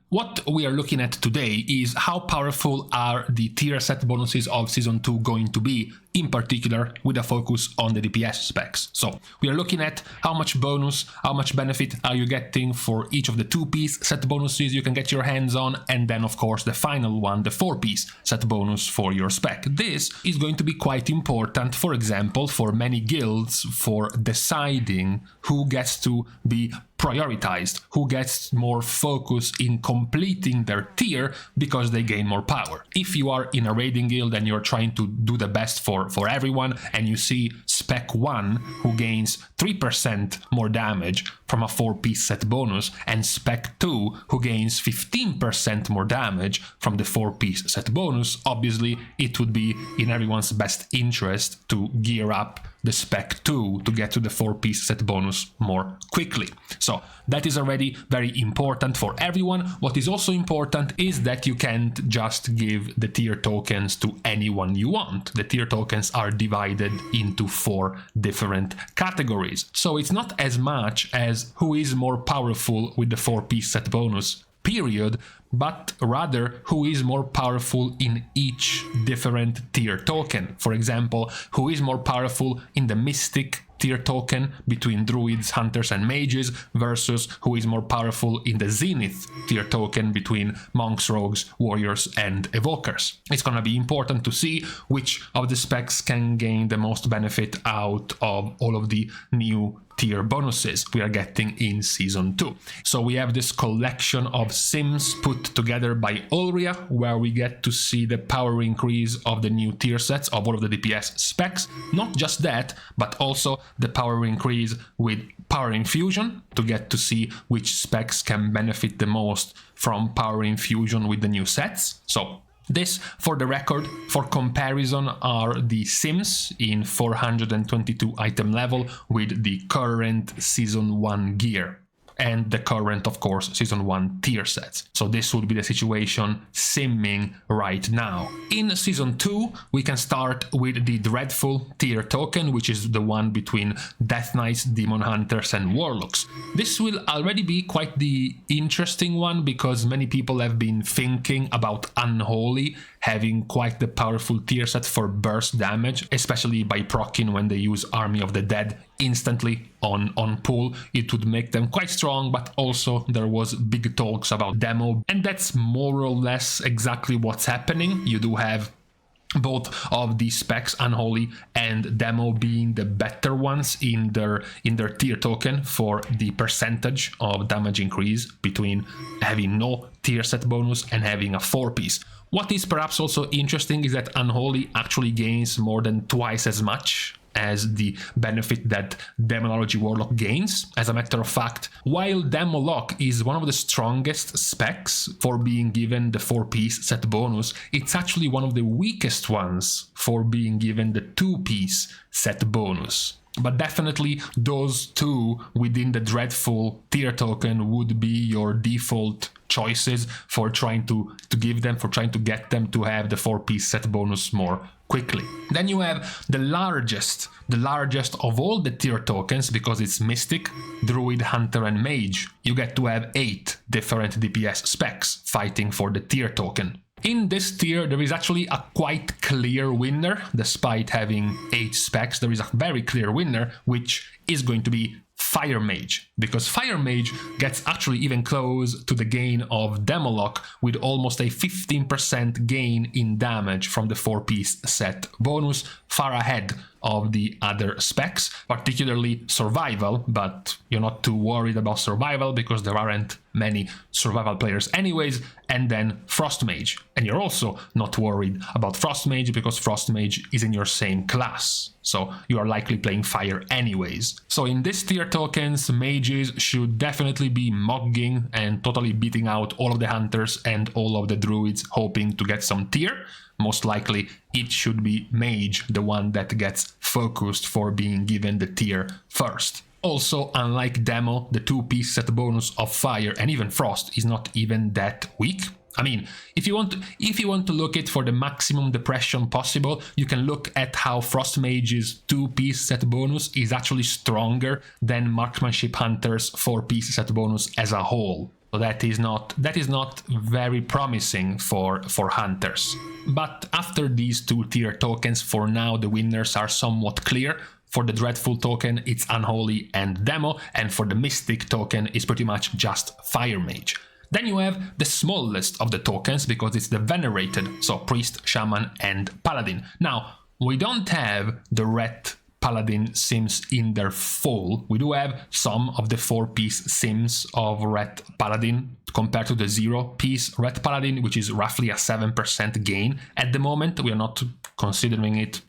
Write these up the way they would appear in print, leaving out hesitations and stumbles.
What we are looking at today is how powerful are the tier set bonuses of Season 2 going to be, in particular with a focus on the DPS specs. So we are looking at how much bonus, how much benefit are you getting for each of the 2-piece set bonuses you can get your hands on, and then of course the final one, the 4-piece set bonus for your spec. This is going to be quite important, for example, for many guilds for deciding who gets to be prioritized, who gets more focus in completing their tier because they gain more power. If you are in a raiding guild and you're trying to do the best for everyone, and you see Spec 1 who gains 3% more damage from a 4-piece set bonus, and Spec 2 who gains 15% more damage from the 4-piece set bonus, obviously it would be in everyone's best interest to gear up the Spec 2 to get to the 4-piece set bonus more quickly. So that is already very important for everyone. What is also important is that you can't just give the tier tokens to anyone you want. The tier tokens are divided into 4 different categories. So it's not as much as who is more powerful with the 4-piece set bonus, period, but rather who is more powerful in each different tier token. For example, who is more powerful in the Mystic tier token between druids, hunters and mages versus who is more powerful in the Zenith tier token between monks, rogues, warriors and evokers. It's gonna be important to see which of the specs can gain the most benefit out of all of the new tier bonuses we are getting in Season 2. So we have this collection of sims put together by Ulria, where we get to see the power increase of the new tier sets of all of the DPS specs. Not just that, but also the power increase with Power Infusion to get to see which specs can benefit the most from Power Infusion with the new sets. So this, for the record, for comparison, are the sims in 422 item level with the current Season 1 gear and the current, of course, Season 1 tier sets. So this would be the situation simming right now. In Season 2, we can start with the Dreadful tier token, which is the one between Death Knights, Demon Hunters and Warlocks. This will already be quite the interesting one because many people have been thinking about Unholy having quite the powerful tier set for burst damage, especially by proccing when they use Army of the Dead instantly on pull. It would make them quite strong, but also there was big talks about demo, and that's more or less exactly what's happening. You do have both of the specs, Unholy and Demo, being the better ones in their tier token for the percentage of damage increase between having no tier set bonus and having a 4-piece. What is perhaps also interesting is that Unholy actually gains more than twice as much as the benefit that Demonology Warlock gains. As a matter of fact, while Demolock is one of the strongest specs for being given the 4-piece set bonus, it's actually one of the weakest ones for being given the 2-piece set bonus. But definitely those two within the Dreadful tier token would be your default choices for trying to give them, for trying to get them to have the 4-piece set bonus more quickly. Then you have the largest of all the tier tokens, because it's Mystic, Druid, Hunter and Mage. You get to have 8 different DPS specs fighting for the tier token. In this tier, there is actually a quite clear winner. Despite having 8 specs, there is a very clear winner, which is going to be Fire Mage, because Fire Mage gets actually even close to the gain of Demolock with almost a 15% gain in damage from the 4-piece set bonus, far ahead of the other specs, particularly Survival, but you're not too worried about Survival because there aren't many Survival players anyways, and then Frost Mage. And you're also not worried about Frost Mage because Frost Mage is in your same class, so you are likely playing Fire anyways. So in this tier tokens, mages should definitely be mugging and totally beating out all of the hunters and all of the druids hoping to get some tier. Most likely it should be mage, the one that gets focused for being given the tier first. Also, unlike Demo, the 2-piece set bonus of Fire and even Frost is not even that weak. I mean, if you want to look it for the maximum depression possible, you can look at how Frost Mage's 2-piece set bonus is actually stronger than Marksmanship Hunter's 4-piece set bonus as a whole. So that is not very promising for hunters. But after these two tier tokens, for now the winners are somewhat clear. For the Dreadful token, it's Unholy and Demo, and for the Mystic token, it's pretty much just Fire Mage. Then you have the smallest of the tokens, because it's the Venerated, so Priest, Shaman, and Paladin. Now, we don't have the Red Paladin sims in their full. We do have some of the 4-piece sims of Red Paladin compared to the 0-piece Red Paladin, which is roughly a 7% gain. At the moment, we are not considering it,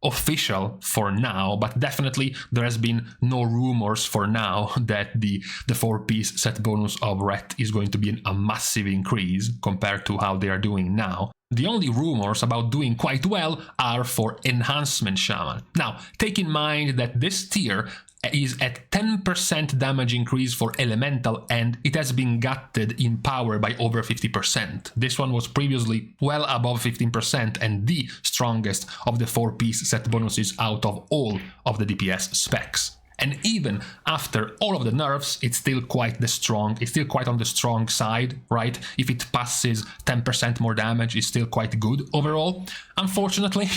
official for now, but definitely there has been no rumors for now that the 4-piece set bonus of Red is going to be a massive increase compared to how they are doing now. The only rumors about doing quite well are for Enhancement Shaman. Now, take in mind that this tier is at 10% damage increase for Elemental, and it has been gutted in power by over 50%. This one was previously well above 15% and the strongest of the 4-piece set bonuses out of all of the DPS specs. And even after all of the nerfs, it's still quite on the strong side, right? If it passes 10% more damage, it's still quite good overall. Unfortunately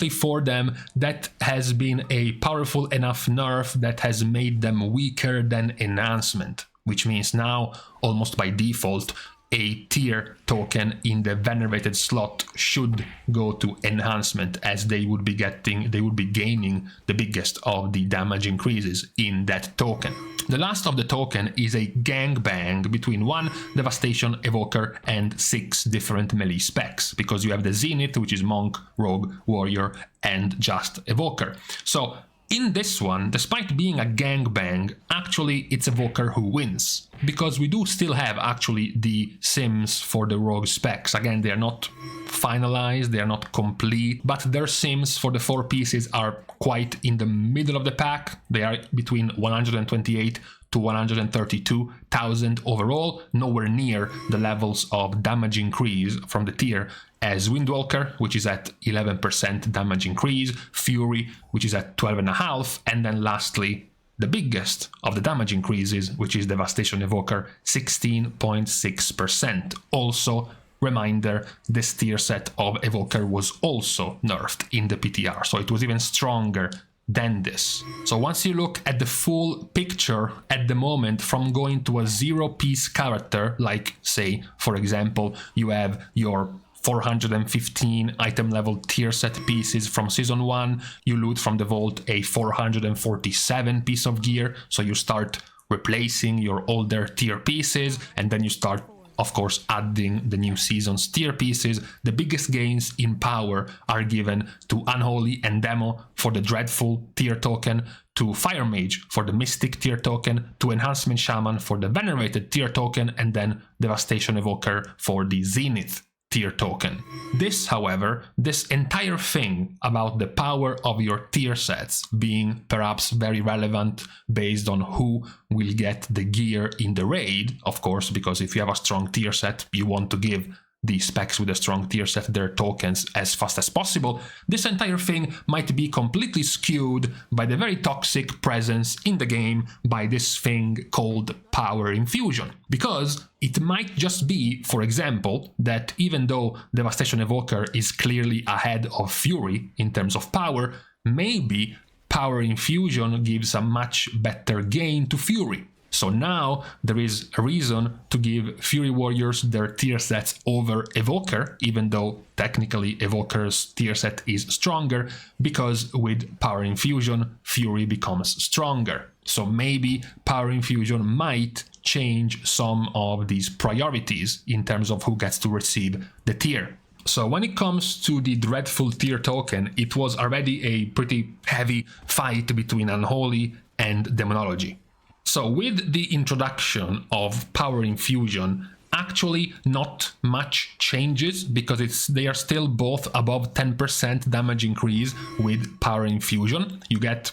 for them, that has been a powerful enough nerf that has made them weaker than Enhancement, which means now, almost by default, a tier token in the Venerated slot should go to Enhancement, as they would be gaining the biggest of the damage increases in that token. The last of the token is a gangbang between 1 Devastation Evoker and 6 different melee specs, because you have the Zenith, which is Monk, Rogue, Warrior, and just Evoker. So in this one, despite being a gangbang, actually it's Evoker who wins, because we do still have actually the sims for the Rogue specs. Again, they are not finalized, they are not complete, but their sims for the 4 pieces are quite in the middle of the pack. They are between 128 to 132,000 overall, nowhere near the levels of damage increase from the tier as Windwalker, which is at 11% damage increase, Fury, which is at 12.5%, and then lastly, the biggest of the damage increases, which is Devastation Evoker, 16.6%. Also, reminder, this tier set of Evoker was also nerfed in the PTR, so it was even stronger than this. So once you look at the full picture at the moment, from going to a 0-piece character, like say, for example, you have your 415 item level tier set pieces from season 1, you loot from the vault a 447 piece of gear, so you start replacing your older tier pieces, and then you start, of course, adding the new season's tier pieces. The biggest gains in power are given to Unholy and Demo for the Dreadful tier token, to Fire Mage for the Mystic tier token, to Enhancement Shaman for the Venerated tier token, and then Devastation Evoker for the Zenith tier token. This, however, this entire thing about the power of your tier sets being perhaps very relevant based on who will get the gear in the raid, of course, because if you have a strong tier set, you want to give the specs with a strong tier set their tokens as fast as possible. This entire thing might be completely skewed by the very toxic presence in the game by this thing called Power Infusion. Because it might just be, for example, that even though Devastation Evoker is clearly ahead of Fury in terms of power, maybe Power Infusion gives a much better gain to Fury. So now there is a reason to give Fury Warriors their tier sets over Evoker, even though technically Evoker's tier set is stronger, because with Power Infusion, Fury becomes stronger. So maybe Power Infusion might change some of these priorities in terms of who gets to receive the tier. So when it comes to the Dreadful tier token, it was already a pretty heavy fight between Unholy and Demonology. So with the introduction of Power Infusion, actually not much changes, because they are still both above 10% damage increase with Power Infusion. You get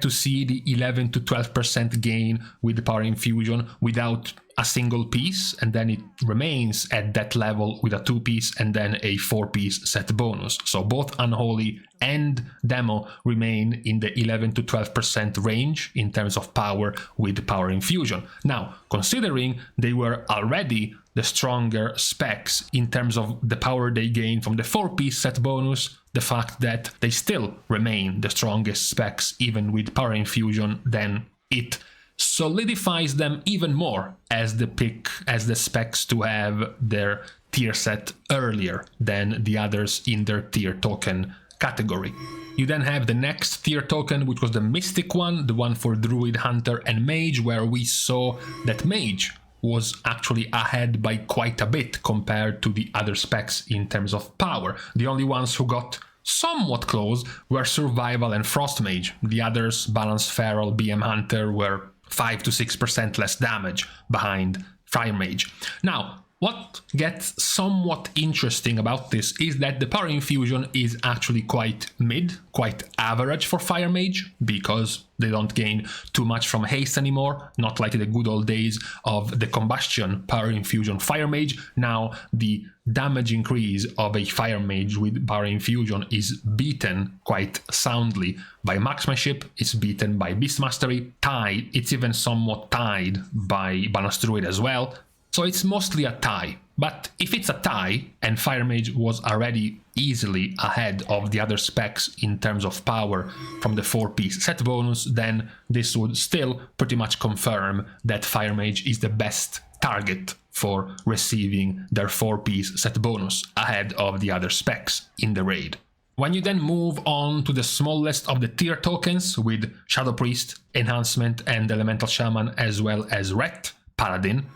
to see the 11 to 12% gain with the Power Infusion without a single piece, and then it remains at that level with a 2-piece and then a 4-piece set bonus. So both Unholy and Demo remain in the 11 to 12% range in terms of power with Power Infusion. Now, considering they were already the stronger specs in terms of the power they gain from the 4-piece set bonus, the fact that they still remain the strongest specs even with Power Infusion, then it solidifies them even more as the pick, as the specs to have their tier set earlier than the others in their tier token category. You then have the next tier token, which was the Mystic one, the one for Druid, Hunter and Mage, where we saw that Mage was actually ahead by quite a bit compared to the other specs in terms of power. The only ones who got somewhat close were Survival and Frost Mage. The others, Balance Feral, BM Hunter, were 5 to 6% less damage behind Fire Mage. Now, what gets somewhat interesting about this is that the Power Infusion is actually quite mid, quite average for Fire Mage, because they don't gain too much from haste anymore, not like the good old days of the Combustion Power Infusion Fire Mage. Now the damage increase of a Fire Mage with Power Infusion is beaten quite soundly by Marksmanship, it's beaten by Beast Mastery, tied, it's even somewhat tied by Balance Druid as well. So it's mostly a tie, but if it's a tie and Fire Mage was already easily ahead of the other specs in terms of power from the 4-piece set bonus, then this would still pretty much confirm that Fire Mage is the best target for receiving their 4-piece set bonus ahead of the other specs in the raid. When you then move on to the smallest of the tier tokens with Shadow Priest, Enhancement and Elemental Shaman, as well as Ret, Paladin,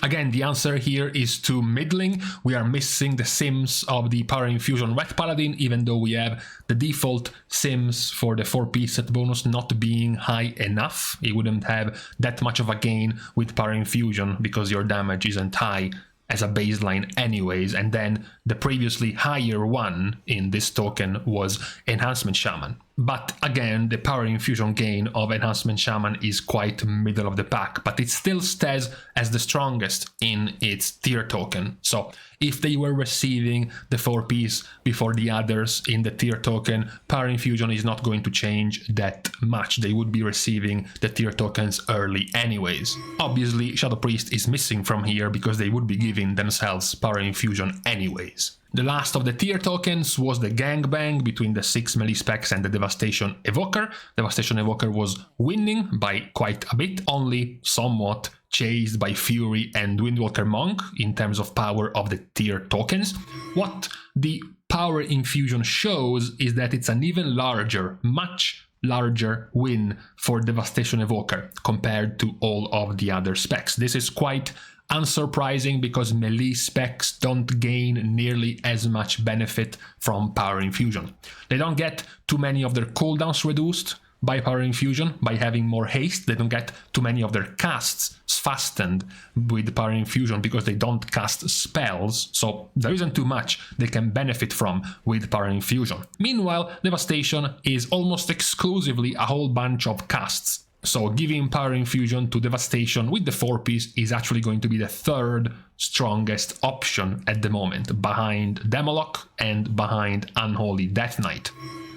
again, the answer here is too middling. We are missing the sims of the Power Infusion Ret Paladin, even though we have the default sims for the 4-piece set bonus not being high enough. It wouldn't have that much of a gain with Power Infusion because your damage isn't high as a baseline anyways, and then the previously higher one in this token was Enhancement Shaman. But again, the Power Infusion gain of Enhancement Shaman is quite middle of the pack, but it still stays as the strongest in its tier token. So if they were receiving the 4-piece before the others in the tier token, Power Infusion is not going to change that much. They would be receiving the tier tokens early anyways. Obviously, Shadow Priest is missing from here because they would be giving themselves Power Infusion anyways. The last of the tier tokens was the gangbang between the 6 melee specs and the Devastation Evoker. Devastation Evoker was winning by quite a bit, only somewhat chased by Fury and Windwalker Monk in terms of power of the tier tokens. What the Power Infusion shows is that it's an even larger, much larger win for Devastation Evoker compared to all of the other specs. This is quite unsurprising because melee specs don't gain nearly as much benefit from Power Infusion. They don't get too many of their cooldowns reduced by Power Infusion by having more haste. They don't get too many of their casts fastened with Power Infusion because they don't cast spells, so there isn't too much they can benefit from with Power Infusion. Meanwhile, Devastation is almost exclusively a whole bunch of casts. So giving Power Infusion to Devastation with the 4-piece is actually going to be the third strongest option at the moment, behind Demolock and behind Unholy Death Knight.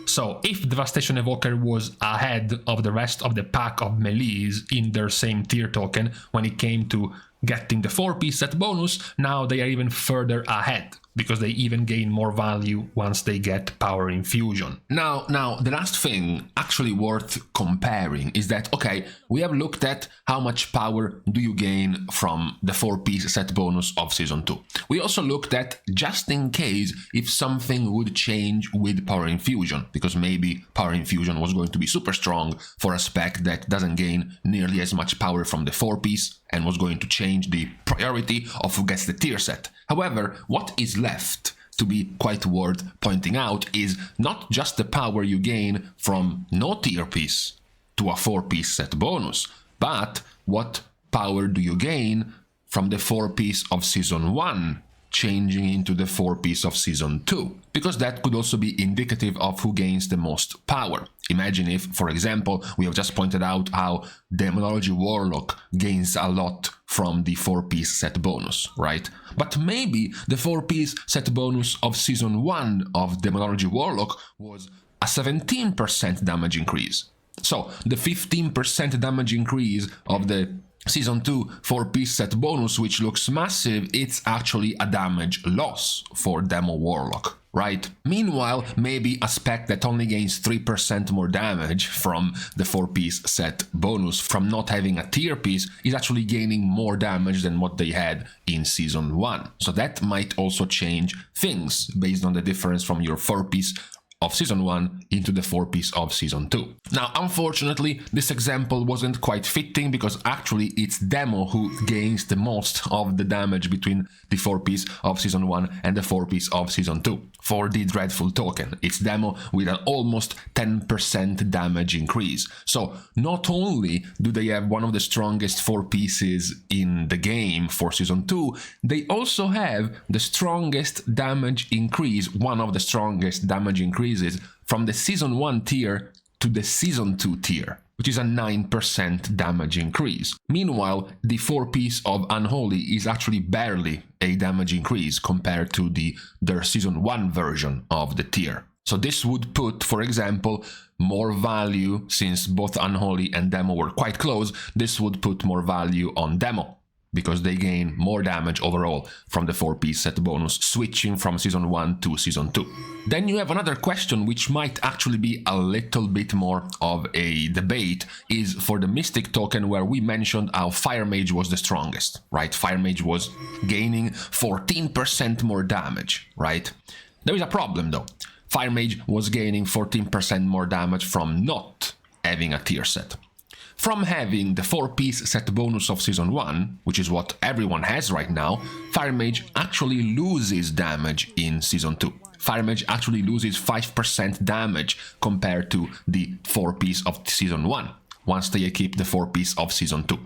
So if Devastation Evoker was ahead of the rest of the pack of melees in their same tier token when it came to getting the 4-piece set bonus, now they are even further ahead, because they even gain more value once they get Power Infusion. Now, the last thing actually worth comparing is that, okay, we have looked at how much power do you gain from the 4-piece set bonus of Season 2. We also looked at, just in case, if something would change with Power Infusion, because maybe Power Infusion was going to be super strong for a spec that doesn't gain nearly as much power from the 4-piece, and was going to change the priority of who gets the tier set. However, what is left to be quite worth pointing out is not just the power you gain from no tier piece to a 4-piece set bonus, but what power do you gain from the 4-piece of Season 1 changing into the 4-piece of Season 2, because that could also be indicative of who gains the most power. Imagine if, for example, we have just pointed out how Demonology Warlock gains a lot from the 4-piece set bonus, right? But maybe the 4-piece set bonus of Season 1 of Demonology Warlock was a 17% damage increase. So the 15% damage increase of the Season 2 4-piece set bonus, which looks massive, it's actually a damage loss for Demo Warlock, right? Meanwhile, maybe a spec that only gains 3% more damage from the 4-piece set bonus from not having a tier piece is actually gaining more damage than what they had in Season 1. So that might also change things based on the difference from your 4-piece of Season 1 into the 4-piece of Season 2. Now, unfortunately, this example wasn't quite fitting because actually it's Demo who gains the most of the damage between the 4-piece of Season 1 and the 4-piece of Season 2. For the Dreadful token, it's Demo with an almost 10% damage increase. So not only do they have one of the strongest 4 pieces in the game for Season 2, they also have the strongest damage increase, one of the strongest damage increases from the Season 1 tier to the Season 2 tier, which is a 9% damage increase. Meanwhile, the 4-piece of Unholy is actually barely a damage increase compared to their Season 1 version of the tier. So this would put, for example, more value, since both Unholy and Demo were quite close, this would put more value on Demo, because they gain more damage overall from the 4-piece set bonus, switching from Season 1 to Season 2. Then you have another question, which might actually be a little bit more of a debate, is for the Mystic token, where we mentioned how Fire Mage was the strongest, right? Fire Mage was gaining 14% more damage, right? There is a problem though. Fire Mage was gaining 14% more damage from not having a tier set. From having the 4-piece set bonus of Season 1, which is what everyone has right now, Fire Mage actually loses damage in Season 2. Fire Mage actually loses 5% damage compared to the 4-piece of Season 1, once they equip the 4-piece of Season 2.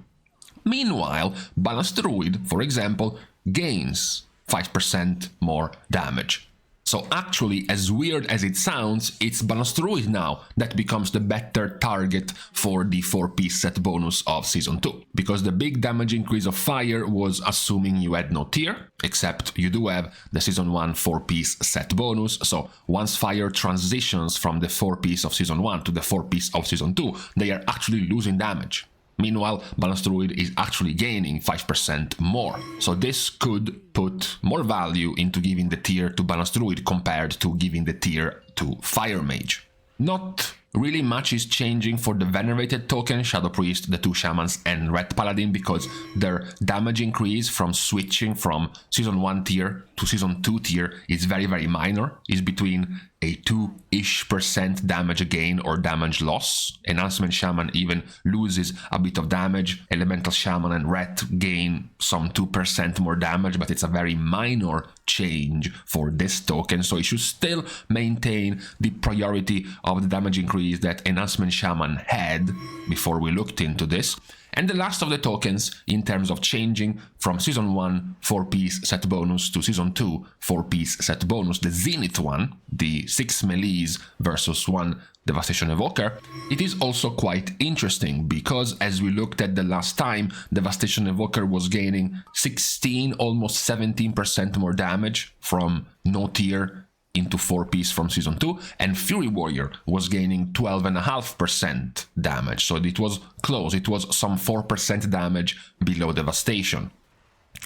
Meanwhile, Balanced Druid, for example, gains 5% more damage. So actually, as weird as it sounds, it's Balanced Druid now that becomes the better target for the 4-piece set bonus of Season 2. Because the big damage increase of Fire was assuming you had no tier, except you do have the Season 1 4-piece set bonus, so once Fire transitions from the 4-piece of Season 1 to the 4-piece of Season 2, they are actually losing damage. Meanwhile, Balanced Druid is actually gaining 5% more. So this could put more value into giving the tier to Balanced Druid compared to giving the tier to Fire Mage. Not really much is changing for the Venerated token, Shadow Priest, the 2 Shamans and Red Paladin, because their damage increase from switching from Season 1 tier to Season 2 tier is very, very minor. It's between a 2-ish% damage gain or damage loss. Enhancement Shaman even loses a bit of damage. Elemental Shaman and Ret gain some 2% more damage, but it's a very minor change for this token, so it should still maintain the priority of the damage increase that Enhancement Shaman had before we looked into this. And the last of the tokens, in terms of changing from Season 1 4-piece set bonus to Season 2 4-piece set bonus, the Zenith one, the 6 melees versus 1 Devastation Evoker, it is also quite interesting, because as we looked at the last time, Devastation Evoker was gaining 16, almost 17% more damage from no tier into 4-piece from Season 2, and Fury Warrior was gaining 12.5% damage, so it was close, it was some 4% damage below Devastation.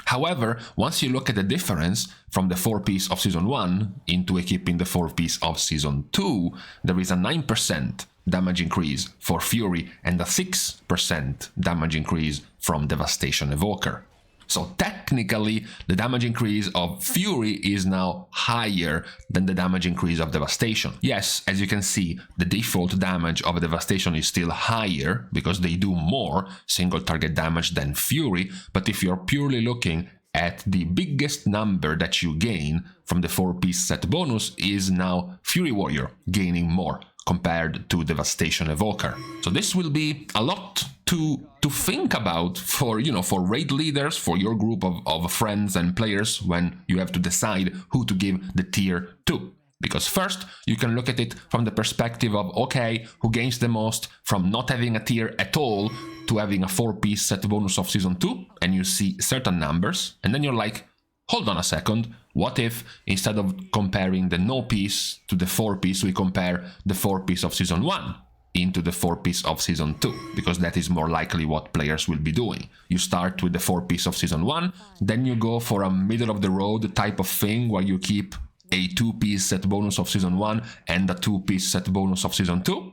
However, once you look at the difference from the 4-piece of Season 1 into equipping the 4-piece of Season 2, there is a 9% damage increase for Fury and a 6% damage increase from Devastation Evoker. So technically, the damage increase of Fury is now higher than the damage increase of Devastation. Yes, as you can see, the default damage of Devastation is still higher because they do more single target damage than Fury, but if you're purely looking at the biggest number that you gain from the 4-piece set bonus, is now Fury Warrior gaining more compared to Devastation Evoker. So this will be a lot to think about for, for raid leaders, for your group of friends and players, when you have to decide who to give the tier to. Because first, you can look at it from the perspective of, okay, who gains the most from not having a tier at all to having a 4-piece set bonus of Season 2, and you see certain numbers, and then you're like, hold on a second, what if instead of comparing the no piece to the 4-piece, we compare the 4-piece of Season 1 into the 4-piece of Season 2, because that is more likely what players will be doing. You start with the 4-piece of Season 1, then you go for a middle-of-the-road type of thing where you keep a 2-piece set bonus of Season 1 and a 2-piece set bonus of Season 2,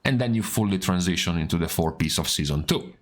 and then you fully transition into the 4-piece of Season 2.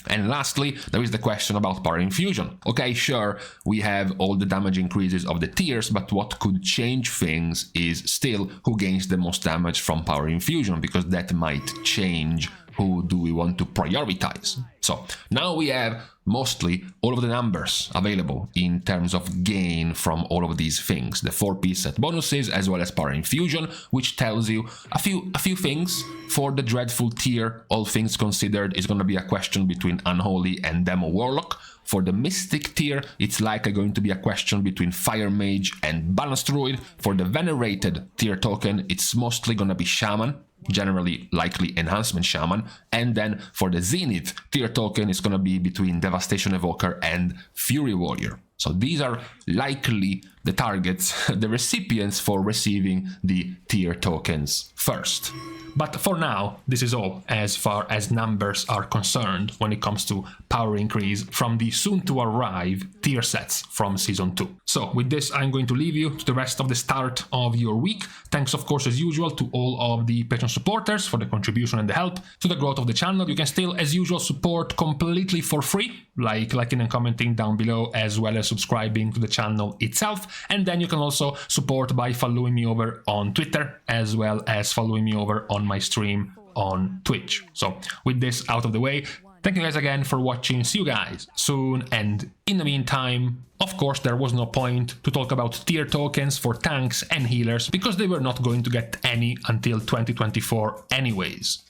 And lastly, there is the question about Power Infusion. Okay, sure, we have all the damage increases of the tiers, but what could change things is still who gains the most damage from Power Infusion, because that might change who do we want to prioritize. So now we have mostly all of the numbers available in terms of gain from all of these things, the 4-piece set bonuses as well as Power Infusion, which tells you a few things. For the Dreadful tier, all things considered, is going to be a question between Unholy and Demo Warlock. For the Mystic tier, it's likely going to be a question between Fire Mage and Balance Druid. For the Venerated tier token, it's mostly going to be Shaman, generally likely Enhancement Shaman, and then for the Zenith tier token, it's going to be between Devastation Evoker and Fury Warrior. So these are likely the targets, the recipients for receiving the tier tokens first. But for now, this is all as far as numbers are concerned when it comes to power increase from the soon-to-arrive tier sets from Season 2. So with this, I'm going to leave you to the rest of the start of your week. Thanks, of course, as usual, to all of the Patreon supporters for the contribution and the help to the growth of the channel. You can still, as usual, support completely for free, like liking and commenting down below, as well as subscribing to the channel itself. And then you can also support by following me over on Twitter, as well as following me over on my stream on Twitch. So with this out of the way, thank you guys again for watching. See you guys soon, and in the meantime, of course, there was no point to talk about tier tokens for tanks and healers, because they were not going to get any until 2024 anyways.